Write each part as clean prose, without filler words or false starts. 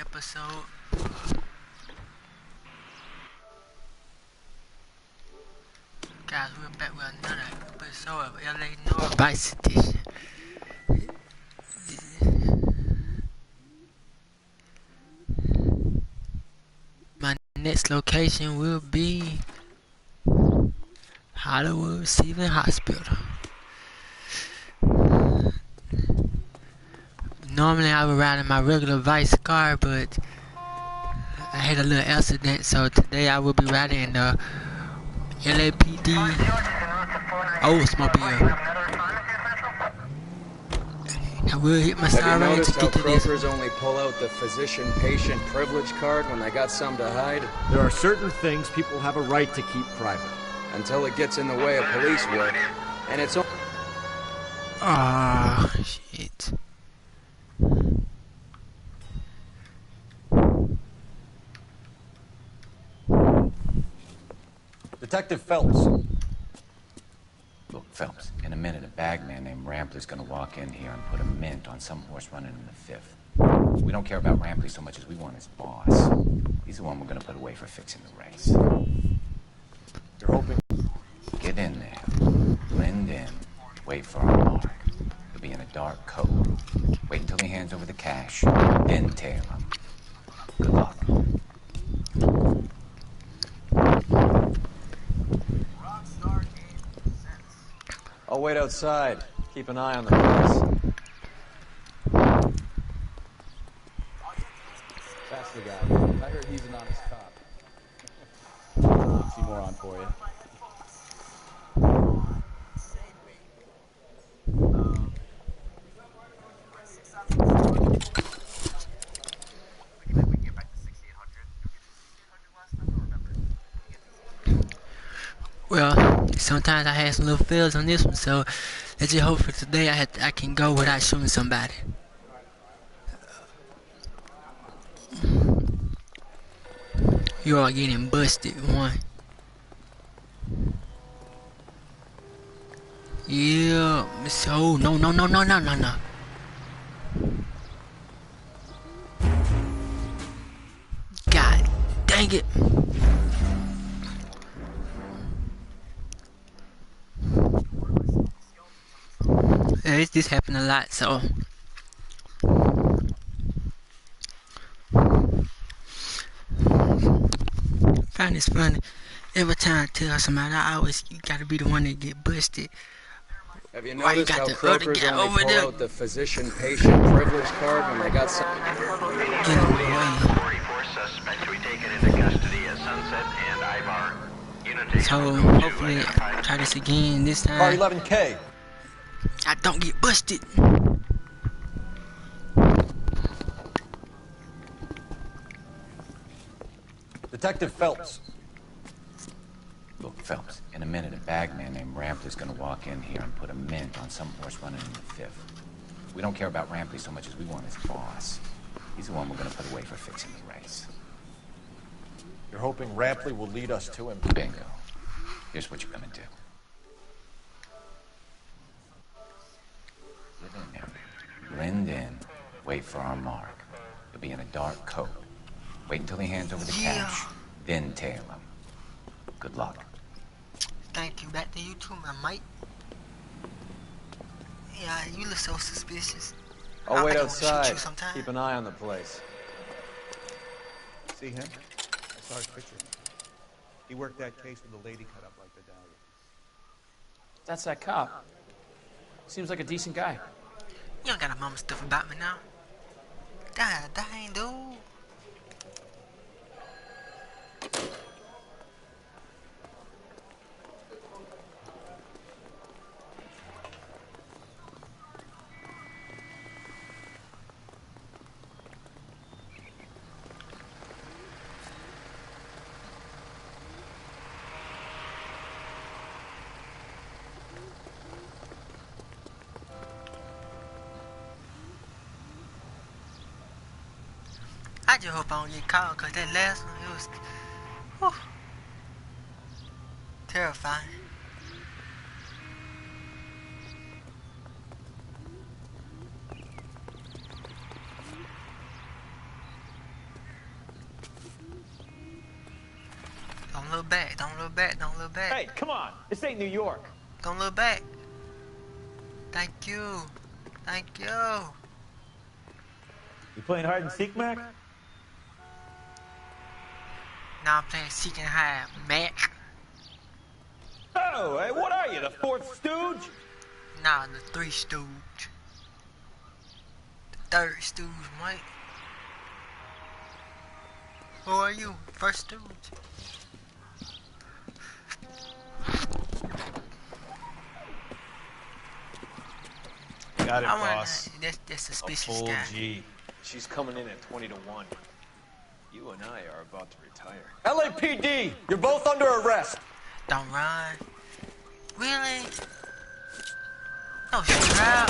episode. Guys, we're back with another episode of LA Noire Vice Edition. My next location will be Hollywood Receiving Hospital. Normally I would ride in my regular Vice car, but I had a little accident, so today I will be riding in the LAPD Oldsmobile. I will hit my siren to get to this. Brokers only pull out the physician-patient privilege card when they got something to hide? There are certain things people have a right to keep private. Until it gets in the way of police work. And it's... Ah, shit. Detective Phelps. Look, Phelps, in a minute, a bagman named Rampler's gonna walk in here and put a mint on some horse running in the fifth. We don't care about Rampler so much as we want his boss. He's the one we're gonna put away for fixing the race. You're hoping... Get in there. Blend in. Wait for our mark. He'll be in a dark coat. Wait until he hands over the cash. Then tail him. Good luck. I'll wait outside. Keep an eye on the place. That's the guy. I heard he's an honest cop. Oxymoron for you. Well, sometimes I had some little fails on this one, so let's just hope for today I can go without shooting somebody. You are getting busted, one. Yeah, so no. God dang it. This happened a lot, so find this funny. Every time I tell somebody, I always gotta be the one that get busted. Have you Why you noticed got how the other brokers guy only over pull there? out the physician-patient privilege card when they got something... Get him away. 44 suspects to be taken into custody at Sunset and Ivar. So hopefully try this again this Car time. 11K. I don't get busted. Detective Phelps. Look, Phelps, in a minute, a bagman named Rampler's gonna walk in here and put a mint on some horse running in the fifth. We don't care about Rampler so much as we want his boss. He's the one we're gonna put away for fixing the race. You're hoping Rampler will lead us to him. Bingo. Here's what you're gonna do. Get in there. Blend in. Wait for our mark. He'll be in a dark coat. Wait until he hands over the cash. Then tail him. Good luck. Thank you. Back to you too, my mate. Yeah, you look so suspicious. I'll wait I wanna shoot outside. you sometime. Keep an eye on the place. See him? I saw his picture. He worked that case with the lady cut up like the dahlia. That's that cop. Seems like a decent guy. You don't gotta mama stuff about me now. Dang, dude. I just hope I don't get caught, cause that last one, it was whew, terrifying. look back. Don't look back. Don't look back. Hey, come on. This ain't New York. Don't look back. Thank you. Thank you. You playing hide and seek, Mac? Now I'm playing Seek and Hide, Mac. Oh, hey, what are you, the fourth stooge? Nah, the three stooge. The third stooge, Mike. Who are you? First stooge. Got it, I wanna- boss. That's A suspicious full guy. G. She's coming in at 20 to 1. You and I are about to retire. LAPD, you're both under arrest. Don't run. Really? No, shut up.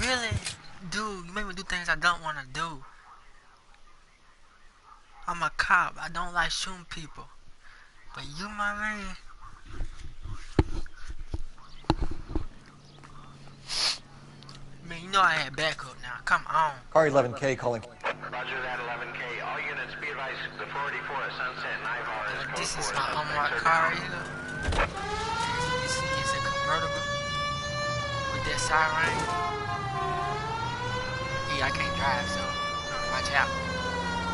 Really? Dude, you make me do things I don't want to do. I'm a cop. I don't like shooting people. But you, my man. Man, you know I had backup now. Come on. Car 11K calling. Roger that, 11K. All units be advised, the 484 at Sunset and Ivar is code This is 4. my unmarked car here. As you see, it's a convertible with that siren. Yeah, I can't drive, so watch out.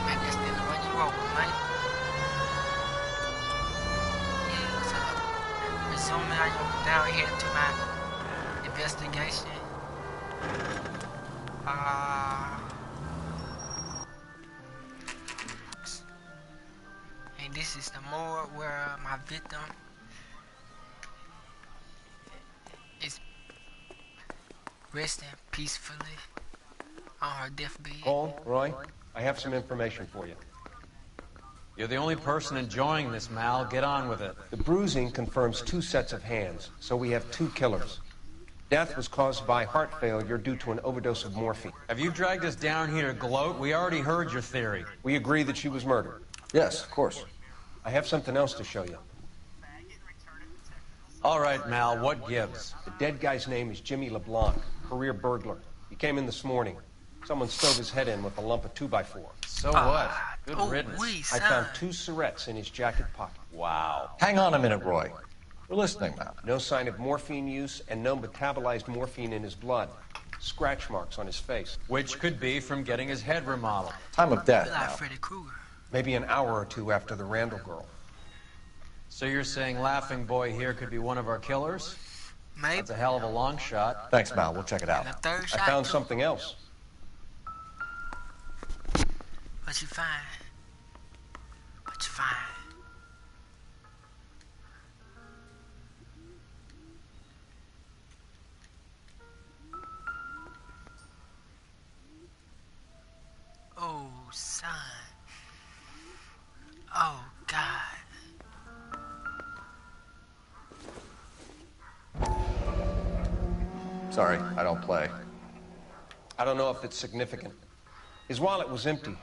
Man, that's still the one you roll, man. Yeah, so resuming on your down here to my investigation. And this is the morgue where my victim is resting peacefully on her deathbed. Cole, Roy, I have some information for you. You're the only person enjoying this, Mal. Get on with it. The bruising confirms 2 sets of hands, so we have 2 killers. Death was caused by heart failure due to an overdose of morphine. Have you dragged us down here to gloat? We already heard your theory. We agree that she was murdered. Yes, of course. I have something else to show you. All right, Mal, what gives? The dead guy's name is Jimmy LeBlanc, career burglar. He came in this morning. Someone stove his head in with a lump of 2x4. So what? Good riddance. I found 2 syrettes in his jacket pocket. Wow. Hang on a minute, Roy. We're listening now. No sign of morphine use and no metabolized morphine in his blood. Scratch marks on his face. Which could be from getting his head remodeled. Time of death Like now. Freddy Krueger. Maybe an hour or 2 after the Randall girl. So you're saying Laughing Boy here could be one of our killers? Maybe. That's a hell of a long shot. Thanks, Mal. We'll check it out. And the third I shot. found too. something else. What you find? What you find? Oh, son. Oh, God. Sorry, I don't play. I don't know if it's significant. His wallet was empty.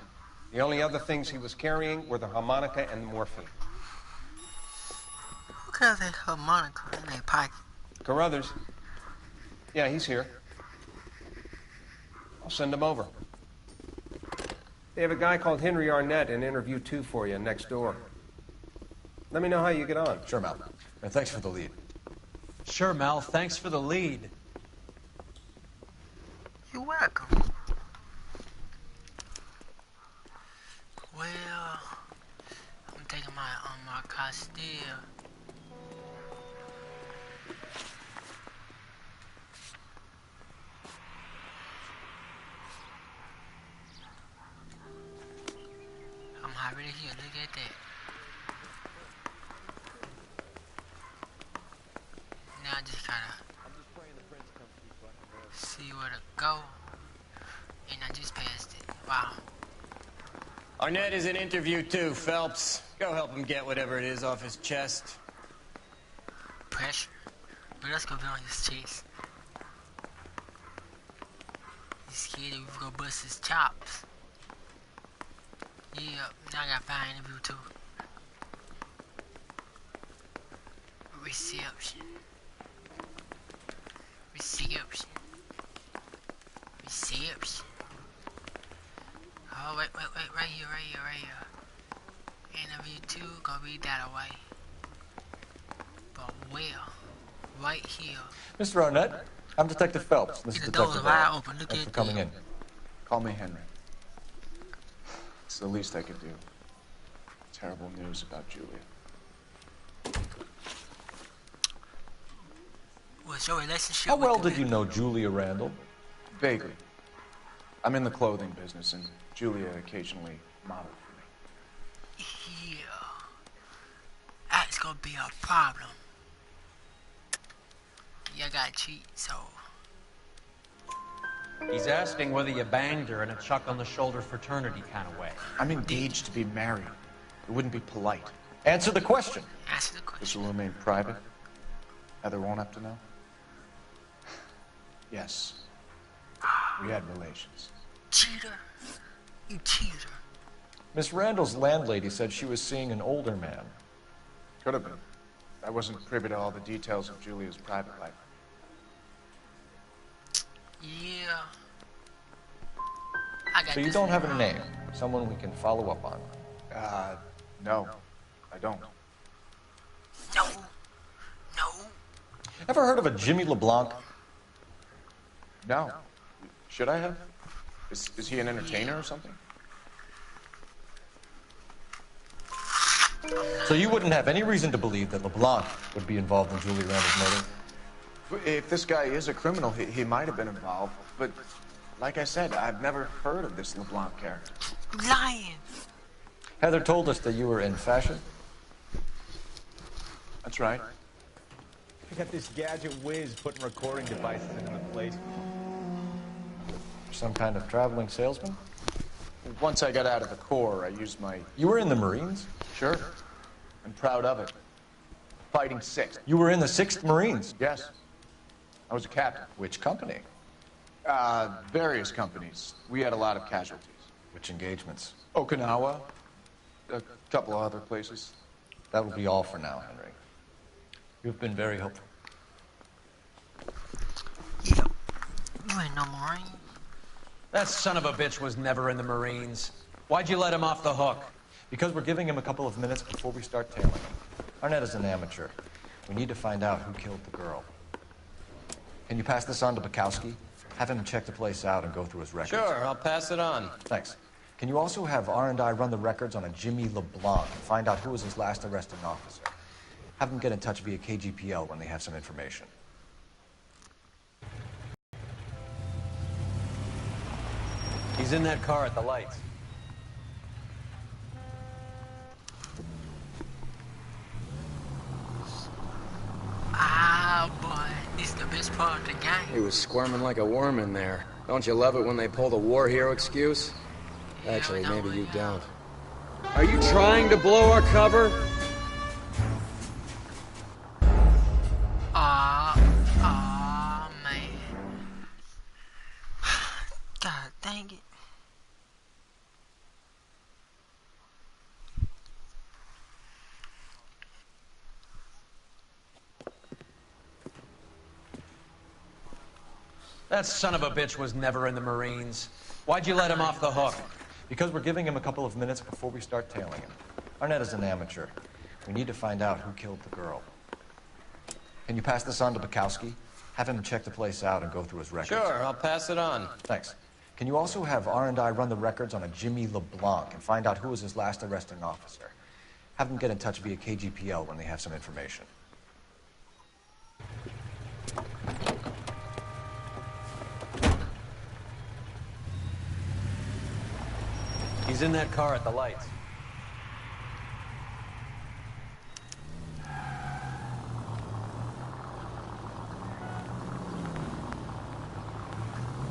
The only other things he was carrying were the harmonica and the morphine. Who got that harmonica in their pocket? Carruthers? Yeah, he's here. I'll send him over. They have a guy called Henry Arnett in interview 2 for you next door. Let me know how you get on. Sure, Mal. And thanks for the lead. Sure, Mal. Thanks for the lead. You're welcome. Well, I'm taking my car still. I'm already here. Look at that. Now I just gotta see where to go. And I just passed it. Wow. Arnett is in interview 2, Phelps. Go help him get whatever it is off his chest. Pressure. But let's go be on his chest. He's scared that we're gonna bust his chops. Yeah, now I gotta find interview 2. Reception. Reception. Reception. Oh, wait, right here. Interview 2, gonna read that away. But where? Right here. Mr. Arnett, I'm Detective Phelps. This is The door's Detective wide Bell. open. Look Thanks at for coming in. Call me Henry. It's the least I could do. Terrible news about Julia. What's your relationship How with well the did you know Julia Randall? Vaguely. I'm in the clothing business, and Julia occasionally modeled for me. Yeah. That's gonna be a problem. You gotta cheat, so... He's asking whether you banged her in a chuck-on-the-shoulder fraternity kind of way. I'm engaged to be married. It wouldn't be polite. Answer the question. Answer the question. This will remain private. Heather won't have to know. Yes. We had relations. Cheater. You cheater. Miss Randall's landlady said she was seeing an older man. Could have been. I wasn't privy to all the details of Julia's private life. Yeah. I got So you this don't have a wrong. name? Someone we can follow up on? No. I don't. No. Ever heard of a Jimmy LeBlanc? No. Should I have? Is he an entertainer or something? So you wouldn't have any reason to believe that LeBlanc would be involved in Julia Randall's murder? If this guy is a criminal, he might have been involved. But like I said, I've never heard of this LeBlanc character. Lying. Heather told us that you were in fashion. That's right. I got this gadget whiz putting recording devices into place. Some kind of traveling salesman? Once I got out of the Corps, I used my... You were in the Marines? Sure. I'm proud of it. Fighting 6th. You were in the 6th Marines? Yes. I was a captain. Which company? Various companies. We had a lot of casualties. Which engagements? Okinawa. A couple of other places. That will be all for now, Henry. You've been very helpful. Yeah. You ain't no Marine. That son of a bitch was never in the Marines. Why'd you let him off the hook? Because we're giving him a couple of minutes before we start tailing him. Arnett is an amateur. We need to find out who killed the girl. Can you pass this on to Bukowski? Have him check the place out and go through his records. Sure, I'll pass it on. Thanks. Can you also have R&I run the records on a Jimmy LeBlanc and find out who was his last arresting officer? Have them get in touch via KGPL when they have some information. He's in that car at the lights. Ah, boy. This is the best part of the game. He was squirming like a worm in there. Don't you love it when they pull the war hero excuse? Actually, maybe you don't. Are you trying to blow our cover? Man. God dang it. That son of a bitch was never in the Marines. Why'd you let him off the hook? Because we're giving him a couple of minutes before we start tailing him. Arnett is an amateur. We need to find out who killed the girl. Can you pass this on to Bukowski? Have him check the place out and go through his records. Sure, I'll pass it on. Thanks. Can you also have R&I run the records on a Jimmy LeBlanc and find out who was his last arresting officer? Have them get in touch via KGPL when they have some information. He's in that car at the lights.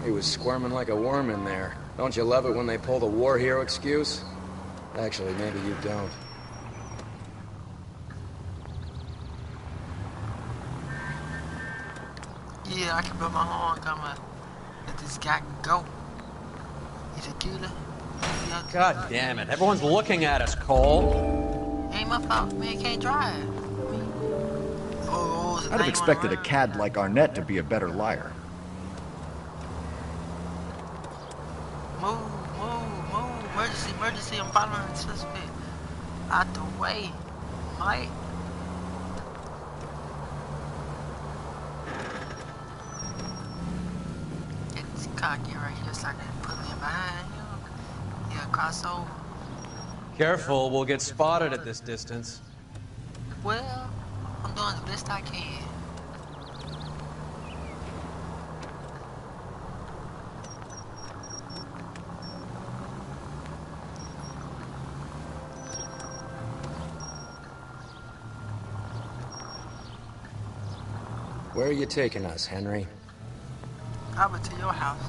He was squirming like a worm in there. Don't you love it when they pull the war hero excuse? Actually, maybe you don't. Yeah, I can put my horn coming. Let this guy go. He's a killer. God damn it. Everyone's looking at us, Cole. Ain't my fault. Man can't drive. I'd have expected a cad like Arnett to be a better liar. Move, move, move. Emergency, emergency. I'm following the suspect. Out the way, Mike. Get this car get right here so I can put me behind you. Yeah, cross over. Careful, we'll get spotted at this distance. Well, I'm doing the best I can. Where are you taking us, Henry? Probably to your house.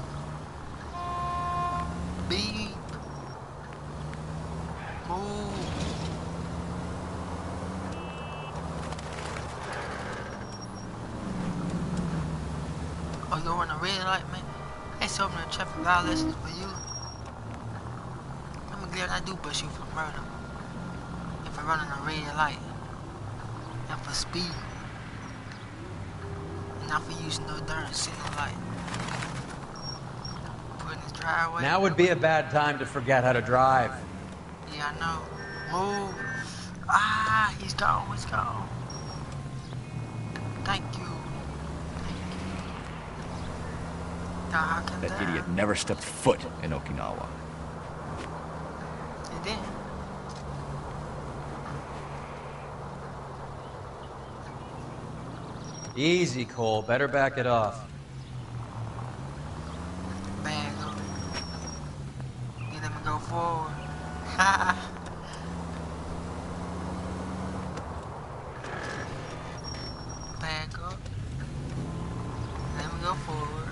Beep. Move. Oh, you're on a red light, man? They so many traffic violations for you. I'm glad I do bust you for murder. If I run on a red light. And for speed. Not for using no darn signal light. Put in his driveway. Now would be a bad time to forget how to drive. Yeah, I know. Move. Ah, he's gone. He's gone. Thank you. That idiot never stepped foot in Okinawa. He did. Easy, Cole. Better back it off. Bag up. Get him to go forward. Back up. Let me go forward.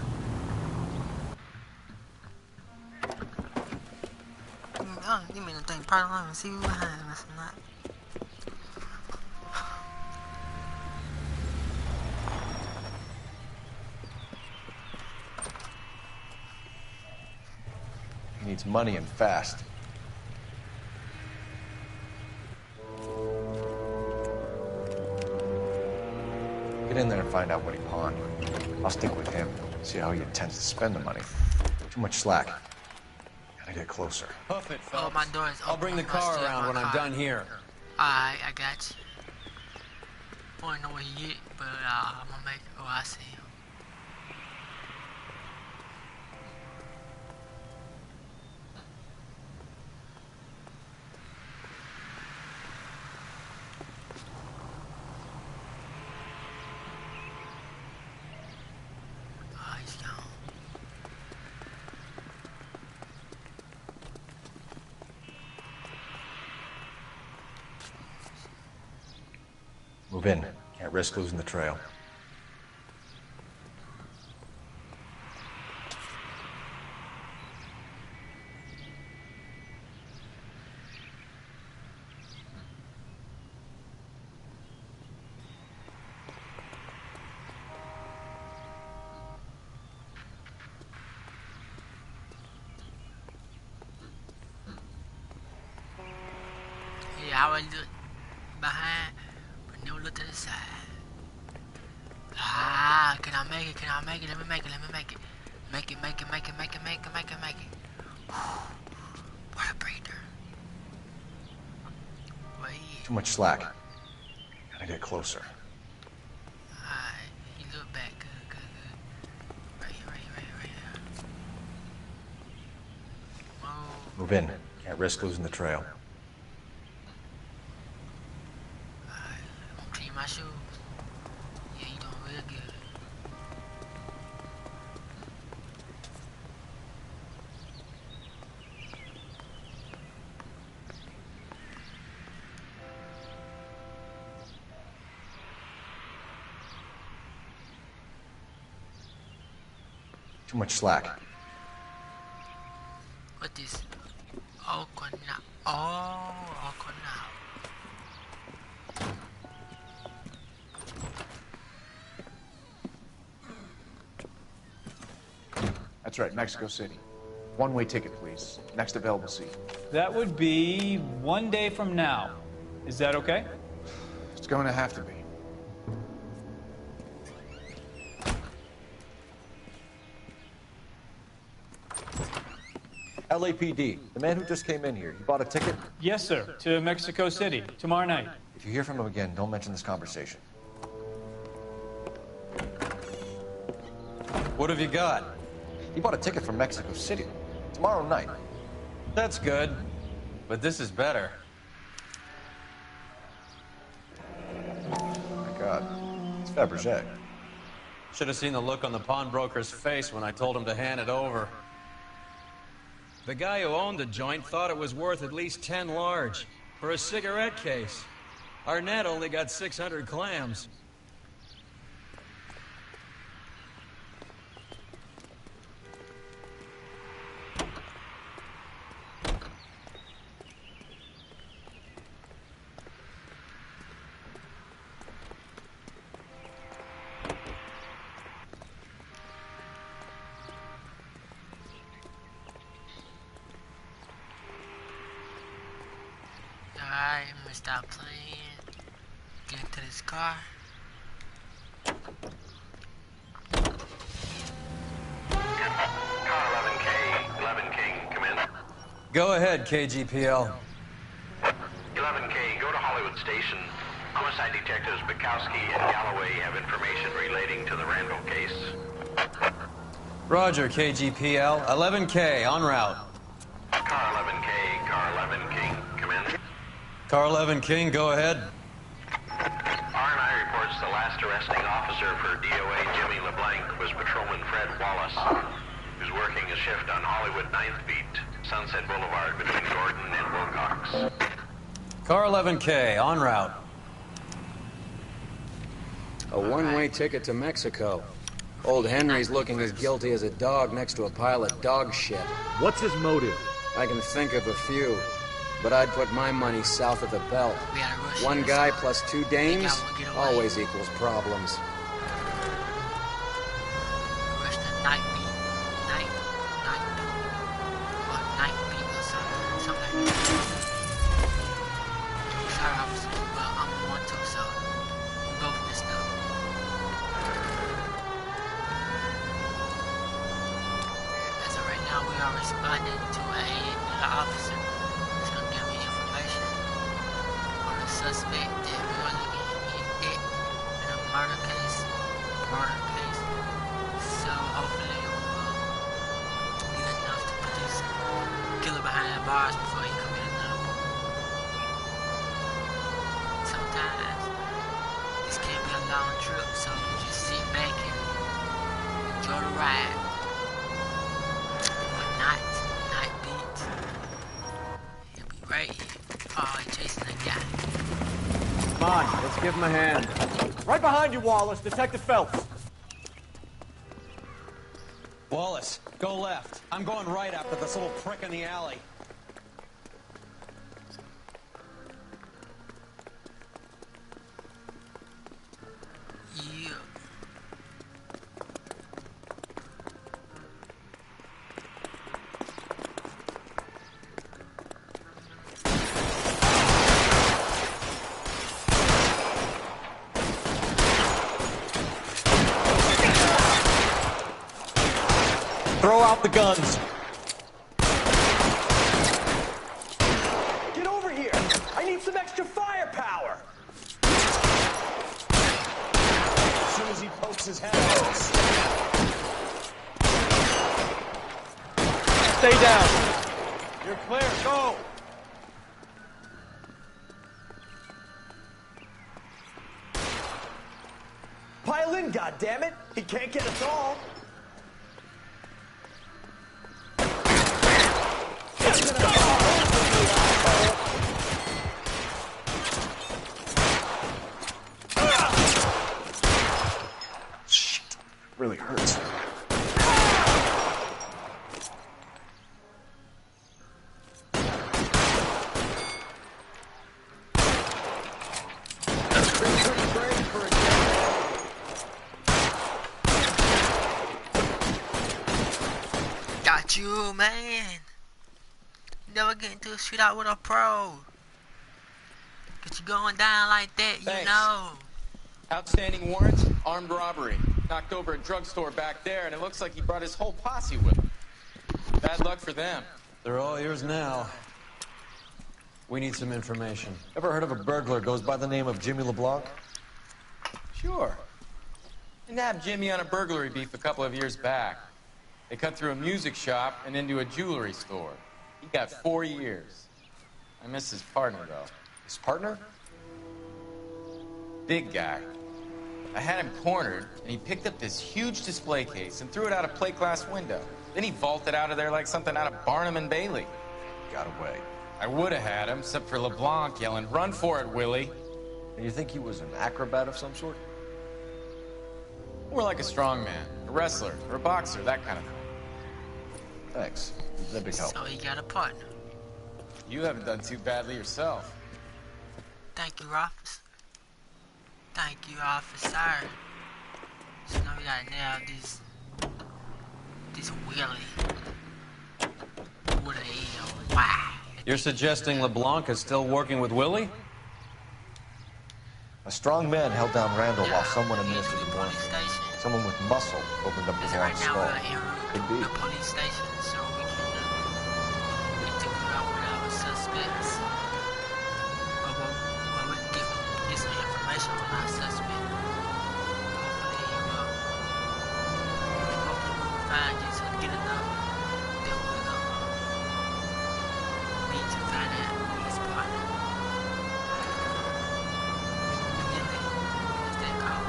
Give me the thing. Part along and see who's behind us or not. He needs money and fast. Get in there and find out what he pawned. I'll stick with him, see how he intends to spend the money. Too much slack. Gotta get closer. Hoof it, Phelps. Oh, my door is open. I'll bring the car around when I'm done here. Alright, I got you. I don't know where he is, but I'm gonna make it. Oh, I see him. Oh, he's gone. Move in. Can't risk losing the trail. Yeah, I always look behind, but never look to the side. Ah, can I make it? Can I make it? Let me make it. Let me make it. Make it, make it, make it, make it, make it, make it, make it. What a breather. Wait. Too much slack. Gotta get closer. Alright, he look back. Good, good, good. Right here, right here, right here, right here. Move in. Can't risk losing the trail. Alright, I'm gonna clean my shoes. Yeah, you doing real good. Too much slack. What this? Oh, oh, That's right, Mexico City. One-way ticket, please. Next available seat. That would be 1 day from now. Is that okay? It's going to have to be. LAPD, the man who just came in here, he bought a ticket? Yes, sir. To Mexico City, tomorrow night. If you hear from him again, don't mention this conversation. What have you got? He bought a ticket from Mexico City, tomorrow night. That's good. But this is better. Oh my God. It's Fabergé. Should have seen the look on the pawnbroker's face when I told him to hand it over. The guy who owned the joint thought it was worth at least 10 large for a cigarette case. Arnett only got 600 clams. Alright, I'm gonna stop playing. Get into this car. Car 11K, 11 King, come in. Go ahead, KGPL. 11K, go to Hollywood Station. Homicide detectives Bukowski and Galloway have information relating to the Randall case. Roger, KGPL. 11K, en route. Car 11K, car 11 King, come in. Car 11 King, go ahead. R&I reports the last arresting officer for DOA Jimmy LeBlanc was Patrolman Fred Wallace, who's working a shift on Hollywood 9th Beat, Sunset Boulevard between Gordon and Wilcox. Car 11K, en route. A one-way ticket to Mexico. Old Henry's looking as guilty as a dog next to a pile of dog shit. What's his motive? I can think of a few, but I'd put my money south of the belt. One guy plus two dames always equals problems. Rush the night beat. Night beat. Or night beat or something like that. Sorry, officer, but I'm a one too, so we both messed up. As of right now, we are responding to another officer who's gonna give me information on a suspect that we are looking at in a murder case. So hopefully it will get enough to put this killer behind bars before he commit another one. Sometimes this can be a long trip, so you just sit back and enjoy the ride. Or not, night beat. He'll be right here. Oh, he's chasing a guy. Come on, let's give him a hand. Right behind you, Wallace, Detective Phelps. Wallace, go left. I'm going right after this little prick in the alley. Yeah. Throw out the guns. Get over here! I need some extra firepower! As soon as he pokes his head out. Stay down. You're clear, go! Pile in, goddammit! He can't get us all! Shit. Really hurts. Got you, man. Never get into a shootout with a pro. Get you going down like that, you Thanks. know. Outstanding warrant, armed robbery. Knocked over a drugstore back there, and it looks like he brought his whole posse with him. Bad luck for them. They're all yours now. We need some information. Ever heard of a burglar goes by the name of Jimmy LeBlanc? Sure. I nabbed Jimmy on a burglary beef a couple of years back. They cut through a music shop and into a jewelry store. He got 4 years. I miss his partner, though. His partner? Big guy. I had him cornered, and he picked up this huge display case and threw it out a plate glass window. Then he vaulted out of there like something out of Barnum and Bailey. Got away. I would have had him, except for LeBlanc yelling, "Run for it, Willie!" And you think he was an acrobat of some sort? More like a strongman, a wrestler, or a boxer, that kind of thing. Thanks. That'd be helpful. So he got a partner. You haven't done too badly yourself. Thank you, officer. Thank you, officer. So now we gotta nail this Willie. Why? You're suggesting LeBlanc is still working with Willie? A strong man held down Randall while someone administered the morphine. Someone with muscle opened up his long Right now skull. we're in Could be. the police station, so we can interview out with our suspects. Well, we can get some information on our suspect. Hopefully we'll find you to get enough that we're gonna need to find out who his partner. Is that called?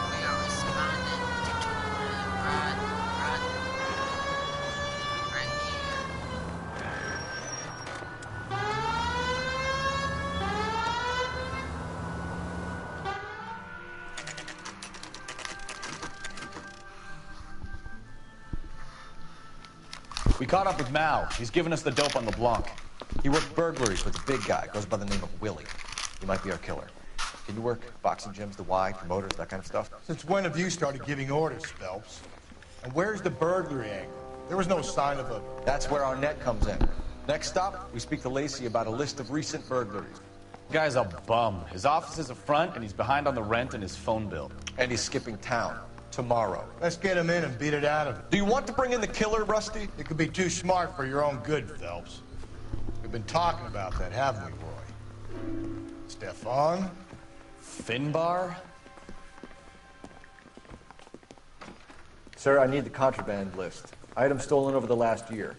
We are responding to Rod right here. We caught up with Mao. He's given us the dope on LeBlanc. He worked burglaries with a big guy. Goes by the name of Willie. He might be our killer. Can you work boxing gyms, the Y, promoters, that kind of stuff? Since when have you started giving orders, Phelps? And where's the burglary angle? There was no sign of a... That's where our net comes in. Next stop, we speak to Lacey about a list of recent burglaries. Guy's a bum. His office is a front, and he's behind on the rent and his phone bill. And he's skipping town. Tomorrow. Let's get him in and beat it out of him. Do you want to bring in the killer, Rusty? It could be too smart for your own good, Phelps. We've been talking about that, haven't we, Roy? Stefan? Finbar? Sir, I need the contraband list. Items stolen over the last year.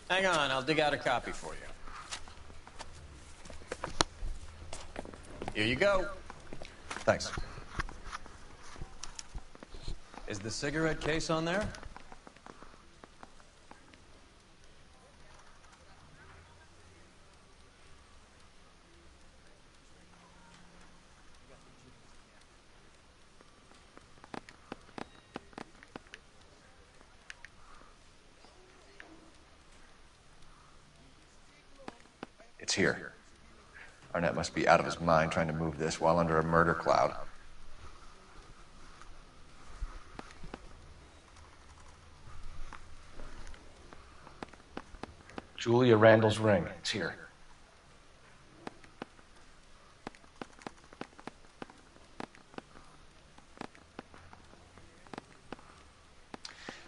Hang on, I'll dig out a copy for you. Here you go. Thanks. Is the cigarette case on there? It's here. Arnett must be out of his mind trying to move this while under a murder cloud. Julia Randall's ring. It's here.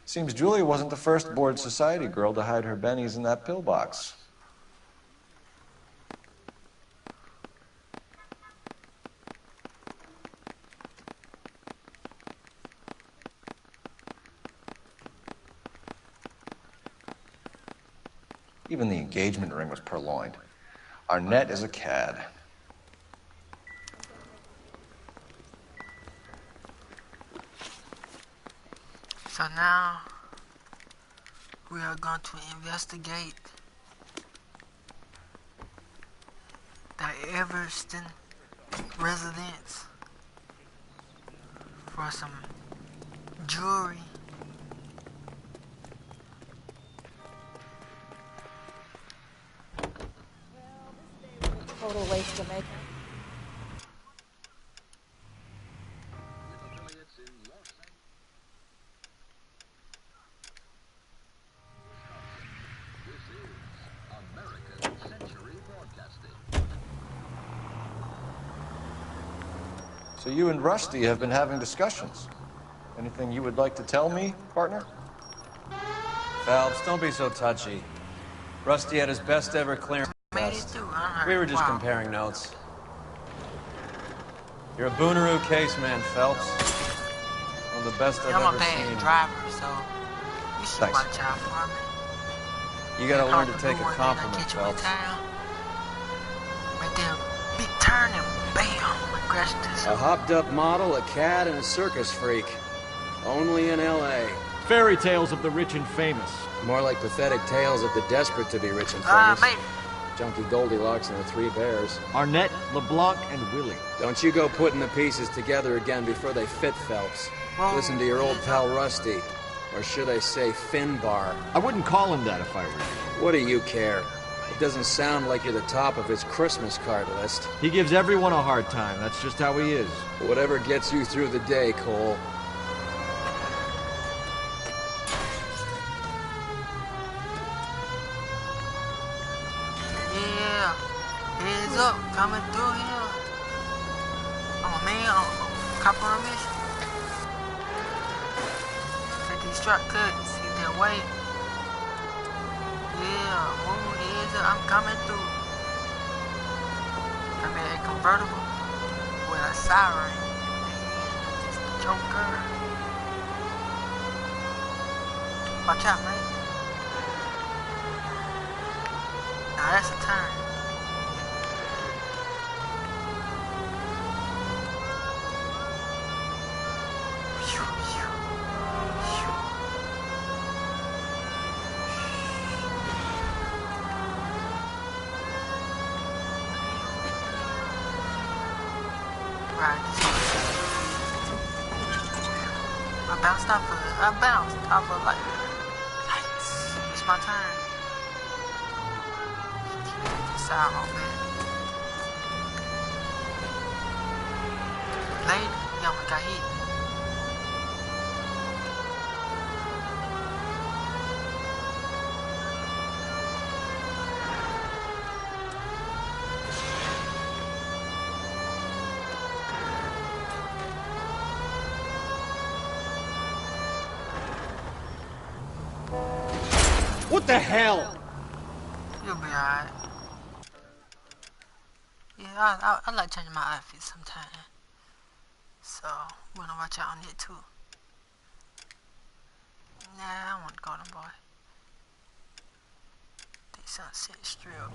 Seems Julia wasn't the first bored society girl to hide her bennies in that pillbox. Even the engagement ring was purloined. Arnett is a cad. So now we are going to investigate the Everston residence for some jewelry. Total waste of makeup. So So you and Rusty have been having discussions. Anything you would like to tell me, partner? Phelps, don't be so touchy. Rusty had his best ever clearance test. We were just comparing notes. You're a Booneroo case man, Phelps. One of the best I've I'm ever a bad seen. driver, so you should Thanks. watch out for me. You gotta learn to take a compliment, Phelps. Right there, big turn and bam, I crashed this. A hopped-up model, a cad, and a circus freak. Only in L.A. Fairy tales of the rich and famous. More like pathetic tales of the desperate to be rich and famous. Maybe. Junkie Goldilocks and the Three Bears. Arnett, LeBlanc, and Willie. Don't you go putting the pieces together again before they fit, Phelps. Whoa. Listen to your old pal Rusty. Or should I say Finbar? I wouldn't call him that if I were you. What do you care? It doesn't sound like you're the top of his Christmas card list. He gives everyone a hard time. That's just how he is. Whatever gets you through the day, Cole. Yeah, heads up, coming through here. I'm a man, I'm a cop on a mission. Take these shortcuts, hit their way. Yeah, move heads up, I'm coming through. I'm in a convertible with a siren. It's the Joker. Watch out, man. Now that's a turn. Right, I bounced off of like lights. It's my turn. Out on that. Lady, you almost got hit. What the hell? You'll be alright. Yeah, I like changing my outfit sometimes. So, I'm gonna watch out on it too. Nah, I don't want to go to boy. The Sunset Strip.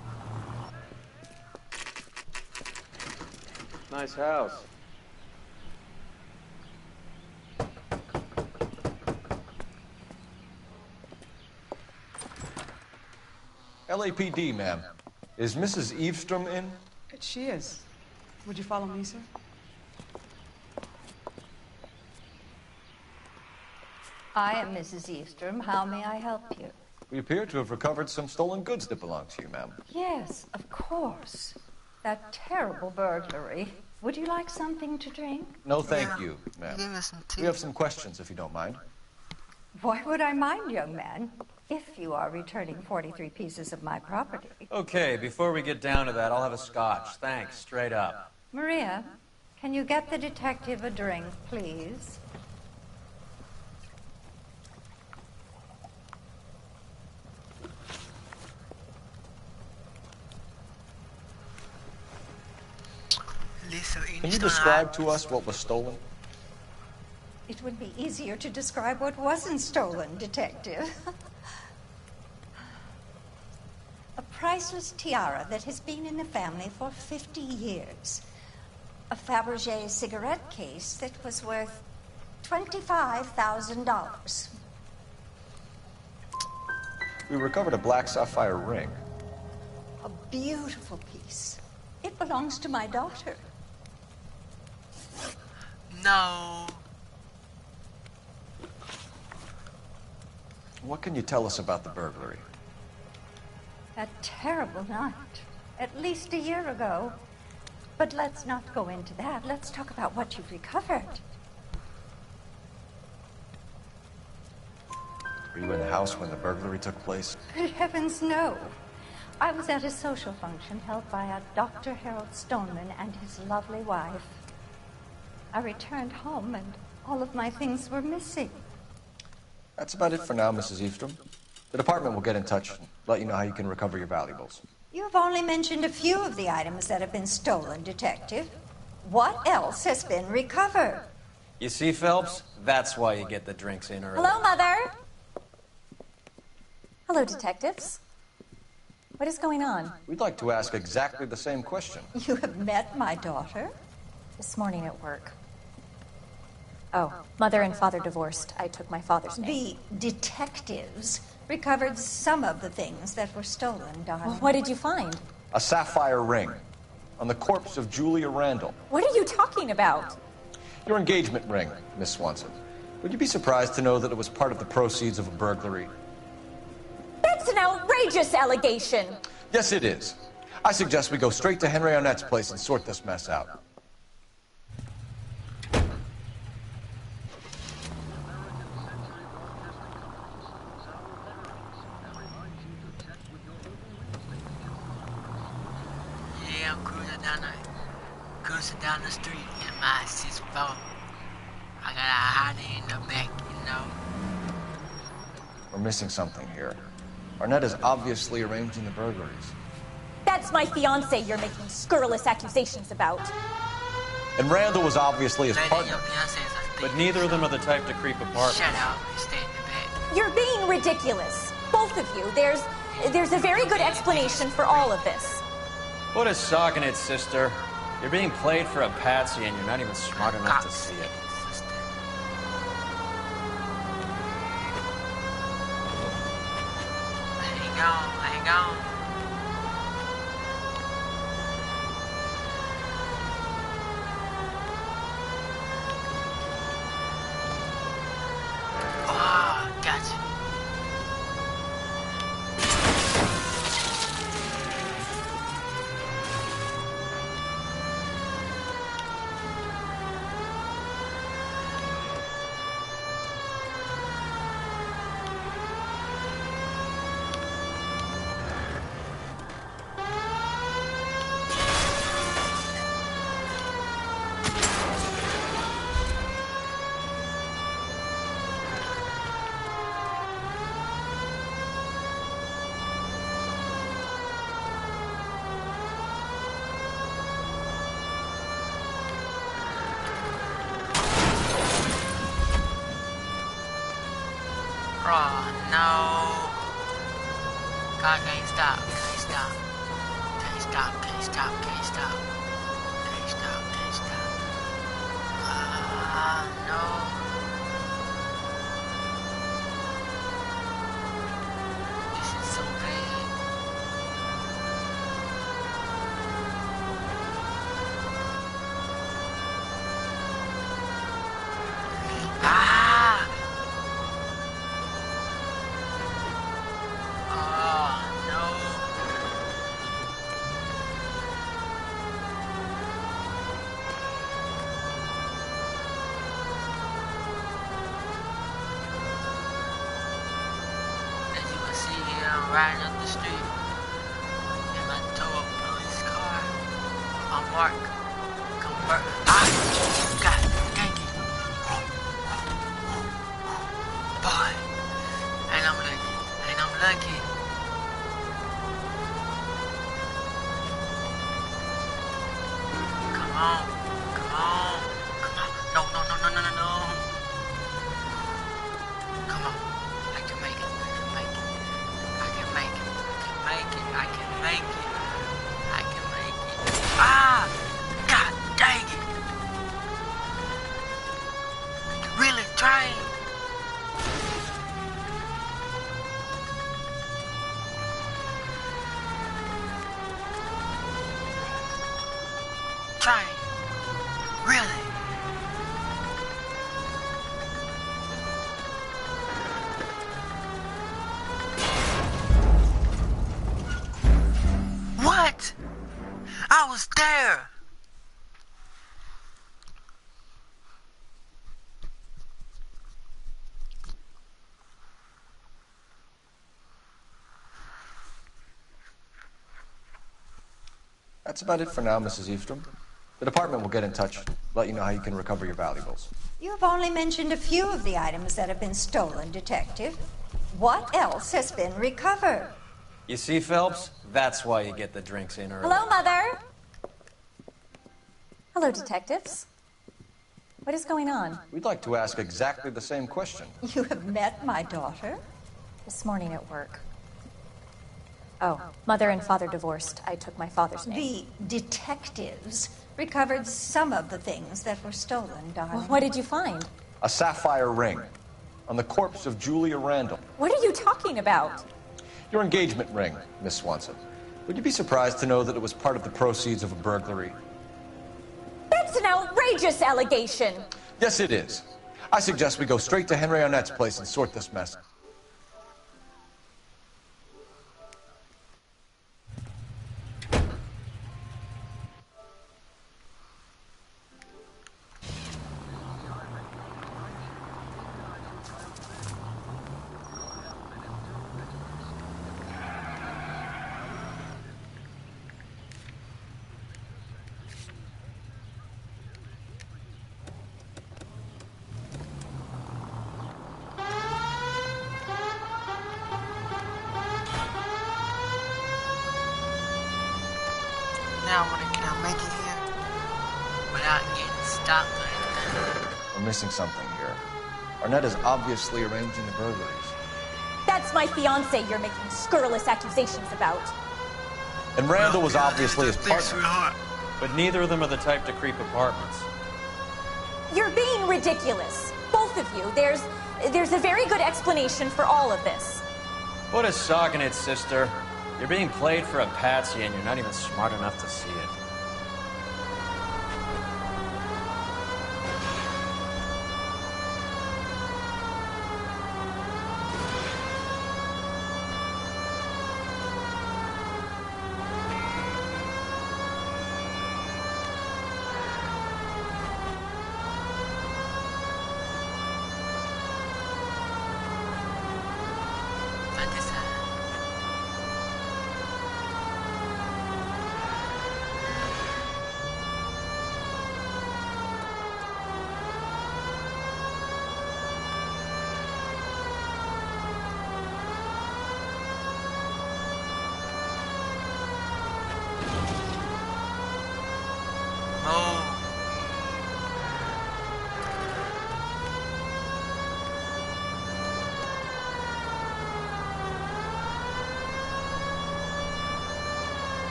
Nice house. LAPD, ma'am. Is Mrs. Eavestrom in? She is. Would you follow me, sir? I am Mrs. Eavestrom. How may I help you? We appear to have recovered some stolen goods that belong to you, ma'am. Yes, of course. That terrible burglary. Would you like something to drink? No, thank you, ma'am. Give me some tea. We have some questions, if you don't mind. Why would I mind, young man, if you are returning 43 pieces of my property? Okay, before we get down to that, I'll have a scotch. Thanks, straight up. Maria, can you get the detective a drink, please? Can you describe to us what was stolen? It would be easier to describe what wasn't stolen, Detective. A priceless tiara that has been in the family for 50 years. A Fabergé cigarette case that was worth $25,000. We recovered a black sapphire ring. A beautiful piece. It belongs to my daughter. No. What can you tell us about the burglary? A terrible night. At least a year ago. But let's not go into that. Let's talk about what you've recovered. Were you in the house when the burglary took place? Good heavens, no. I was at a social function held by a Dr. Harold Stoneman and his lovely wife. I returned home and all of my things were missing. That's about it for now, Mrs. Eastrom. The department will get in touch and let you know how you can recover your valuables. You've only mentioned a few of the items that have been stolen, Detective. What else has been recovered? You see, Phelps? That's why you get the drinks in early. Hello, Mother. Hello, detectives. What is going on? We'd like to ask exactly the same question. You have met my daughter? This morning at work. Oh, mother and father divorced. I took my father's name. The detectives recovered some of the things that were stolen, darling. Well, what did you find? A sapphire ring on the corpse of Julia Randall. What are you talking about? Your engagement ring, Miss Swanson. Would you be surprised to know that it was part of the proceeds of a burglary? That's an outrageous allegation. Yes, it is. I suggest we go straight to Henry Arnett's place and sort this mess out. Yeah, I'm cruising down the street in my 6'4". I got a hot in the back, you know. We're missing something here. Arnett is obviously arranging the burglaries. That's my fiance you're making scurrilous accusations about. And Randall was obviously his partner. But neither of them are the type to creep apart. Shut up and stay in the back. You're being ridiculous. Both of you. There's a very good explanation for all of this. What is socking it, sister? You're being played for a patsy and you're not even smart enough to see it. Hang on. Oh, gotcha. Oh, no. God, can't stop. No. This is so bad. Riding up the street in my tow police car. I'm Mark. God dang it. Boy, and I'm lucky. Come on. No. Come on. I can make it. Ah! God dang it! Really trying. Really? What? I was there. That's about it for now, Mrs. Eastrom. The department will get in touch, let you know how you can recover your valuables. You have only mentioned a few of the items that have been stolen, Detective. What else has been recovered? You see, Phelps? That's why you get the drinks in early. Hello, Mother. Hello, detectives. What is going on? We'd like to ask exactly the same question. You have met my daughter? This morning at work. Oh, Mother and Father divorced. I took my father's name. The detectives recovered some of the things that were stolen, darling. Well, what did you find? A sapphire ring on the corpse of Julia Randall. What are you talking about? Your engagement ring, Miss Swanson. Would you be surprised to know that it was part of the proceeds of a burglary? That's an outrageous allegation. Yes, it is. I suggest we go straight to Henry Arnett's place and sort this mess. Now, can I make it here without getting stopped or anything? We're missing something here. Arnett is obviously arranging the burglaries. That's my fiance you're making scurrilous accusations about. And Randall was obviously his partner. But neither of them are the type to creep apartments. You're being ridiculous. Both of you. There's a very good explanation for all of this. Put a sock in it, sister. You're being played for a patsy and you're not even smart enough to see it.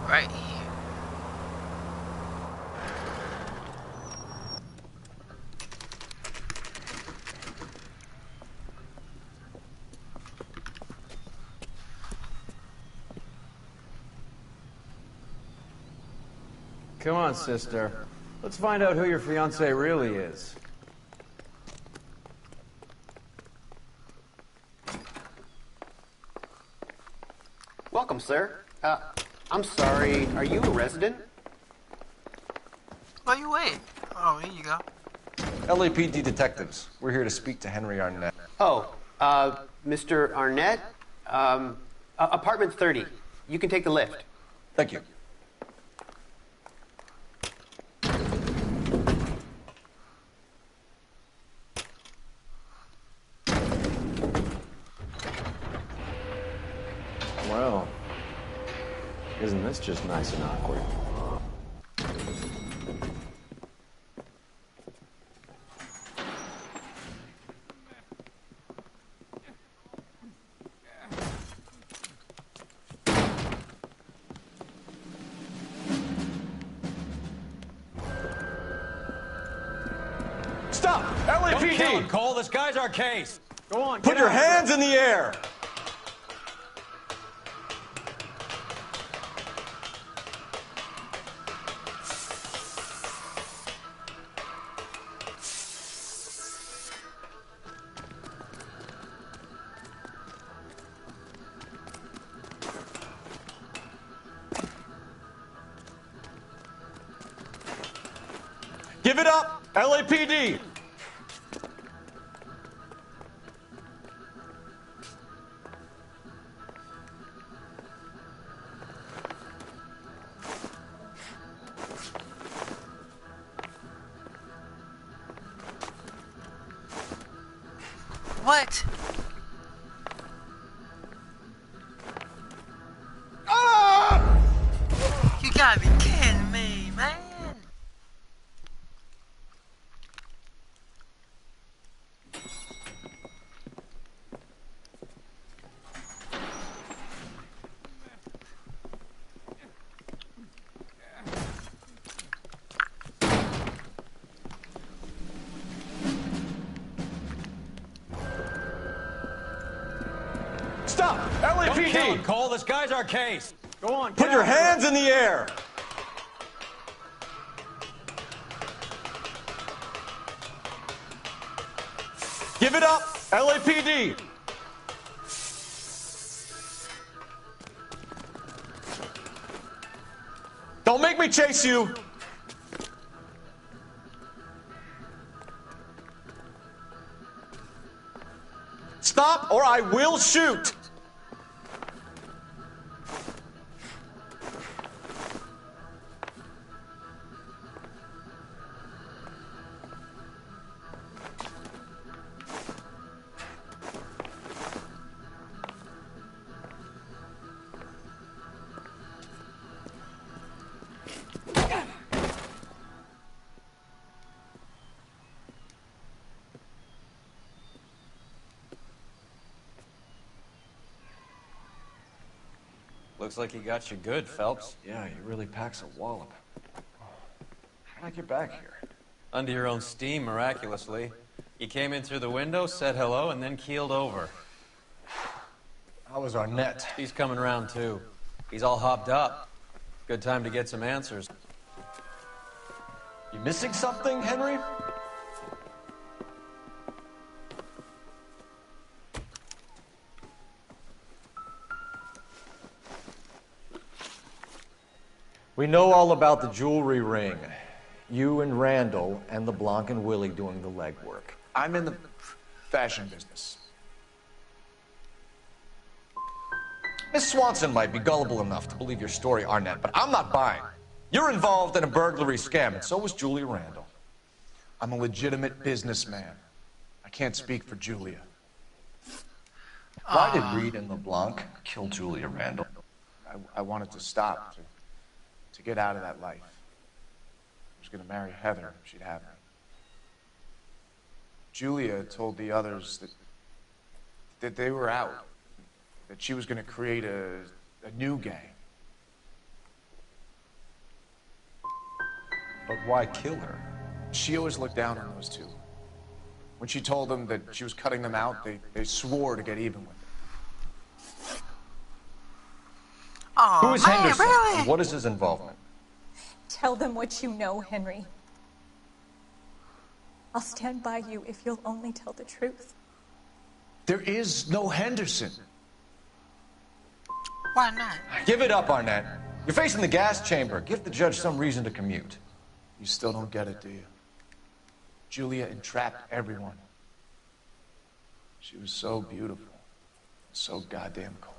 Right here. Come on, sister. Let's find out who your fiancé really is. Welcome, sir. I'm sorry, are you a resident? Where you at? Oh, here you go. LAPD detectives. We're here to speak to Henry Arnett. Oh, Mr. Arnett? Apartment 30. You can take the lift. Thank you. Well, isn't this just nice and awkward? Stop! Don't kill LAPD! him, Cole. This guy's our case. Go on, Put your hands in the air! Give it up, LAPD! What? You gotta be kidding me, man. Stop! Don't kill him, LAPD! Cole. This guy's our case. Go on, Put your hands in the air! Give it up, LAPD! Don't make me chase you! Stop or I will shoot! Looks like he got you good, Phelps. Yeah, he really packs a wallop. How'd I get back here? Under your own steam, miraculously. You came in through the window, said hello, and then keeled over. How was Arnett? He's coming around, too. He's all hopped up. Good time to get some answers. You missing something, Henry? We know all about the jewelry ring. You and Randall and LeBlanc and Willie doing the legwork. I'm in the fashion business. Miss Swanson might be gullible enough to believe your story, Arnett, but I'm not buying. You're involved in a burglary scam, and so was Julia Randall. I'm a legitimate businessman. I can't speak for Julia. Why did Reed and LeBlanc kill Julia Randall? I wanted to stop, to get out of that life. I was going to marry Heather if she'd have me. Julia told the others that they were out, that she was going to create a new gang. But why kill her? She always looked down on those two. When she told them that she was cutting them out, they swore to get even with her. Oh, Who is man, Henderson? really? And what is his involvement? Tell them what you know, Henry. I'll stand by you if you'll only tell the truth. There is no Henderson. Why not? Give it up, Arnett. You're facing the gas chamber. Give the judge some reason to commute. You still don't get it, do you? Julia entrapped everyone. She was so beautiful, so goddamn cold.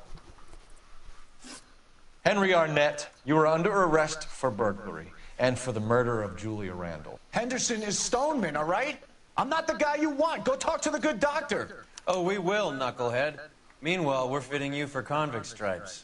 Henry Arnett, you are under arrest for burglary and for the murder of Julia Randall. Henderson is Stoneman, all right? I'm not the guy you want. Go talk to the good doctor. Oh, we will, knucklehead. Meanwhile, we're fitting you for convict stripes.